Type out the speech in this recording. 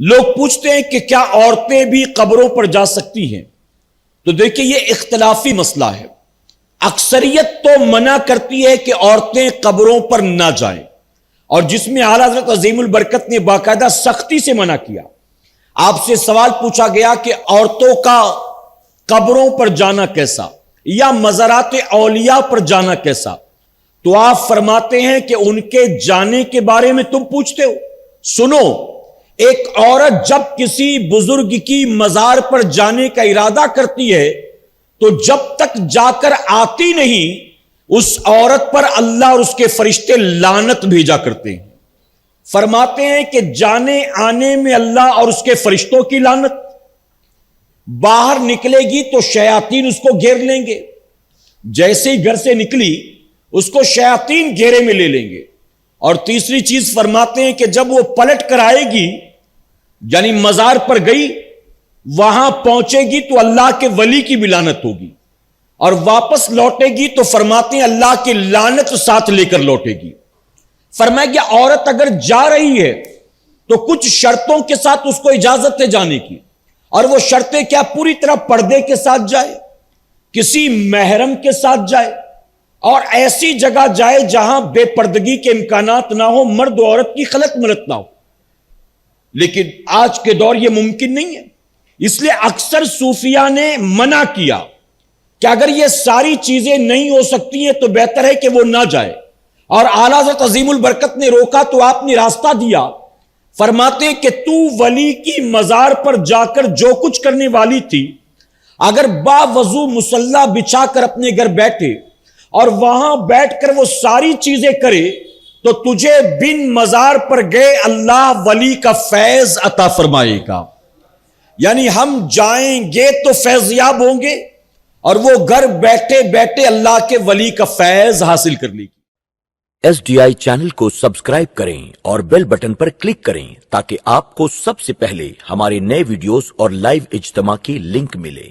لوگ پوچھتے ہیں کہ کیا عورتیں بھی قبروں پر جا سکتی ہیں؟ تو دیکھیں یہ اختلافی مسئلہ ہے. اکثریت تو منع کرتی ہے کہ عورتیں قبروں پر نہ جائیں، اور جس میں اعلیٰ حضرت عظیم البرکت نے باقاعدہ سختی سے منع کیا. آپ سے سوال پوچھا گیا کہ عورتوں کا قبروں پر جانا کیسا یا مزارات اولیاء پر جانا کیسا؟ تو آپ فرماتے ہیں کہ ان کے جانے کے بارے میں تم پوچھتے ہو. سنو، ایک عورت جب کسی بزرگ کی مزار پر جانے کا ارادہ کرتی ہے تو جب تک جا کر آتی نہیں، اس عورت پر اللہ اور اس کے فرشتے لعنت بھیجا کرتے ہیں. فرماتے ہیں کہ جانے آنے میں اللہ اور اس کے فرشتوں کی لعنت. باہر نکلے گی تو شیاطین اس کو گھیر لیں گے. جیسے ہی گھر سے نکلی اس کو شیاطین گھیرے میں لے لیں گے. اور تیسری چیز فرماتے ہیں کہ جب وہ پلٹ کر آئے گی، یعنی مزار پر گئی، وہاں پہنچے گی تو اللہ کے ولی کی بھی لعنت ہوگی، اور واپس لوٹے گی تو فرماتے ہیں اللہ کی لعنت ساتھ لے کر لوٹے گی. فرمایا کہ عورت اگر جا رہی ہے تو کچھ شرطوں کے ساتھ اس کو اجازت ہے جانے کی، اور وہ شرطیں کیا؟ پوری طرح پردے کے ساتھ جائے، کسی محرم کے ساتھ جائے، اور ایسی جگہ جائے جہاں بے پردگی کے امکانات نہ ہو، مرد و عورت کی خلط ملط نہ ہو. لیکن آج کے دور یہ ممکن نہیں ہے، اس لیے اکثر صوفیاء نے منع کیا کہ اگر یہ ساری چیزیں نہیں ہو سکتی ہیں تو بہتر ہے کہ وہ نہ جائے. اور اعلیٰ حضرت عظیم البرکت نے روکا تو آپ نے راستہ دیا. فرماتے ہیں کہ تو ولی کی مزار پر جا کر جو کچھ کرنے والی تھی، اگر باوضو مصلی بچھا کر اپنے گھر بیٹھے اور وہاں بیٹھ کر وہ ساری چیزیں کرے تو تجھے بن مزار پر گئے اللہ ولی کا فیض عطا فرمائے گا. یعنی ہم جائیں گے تو فیض یاب ہوں گے، اور وہ گھر بیٹھے بیٹھے اللہ کے ولی کا فیض حاصل کر لے گی. SDI چینل کو سبسکرائب کریں اور بیل بٹن پر کلک کریں تاکہ آپ کو سب سے پہلے ہمارے نئے ویڈیوز اور لائیو اجتماع کی لنک ملے.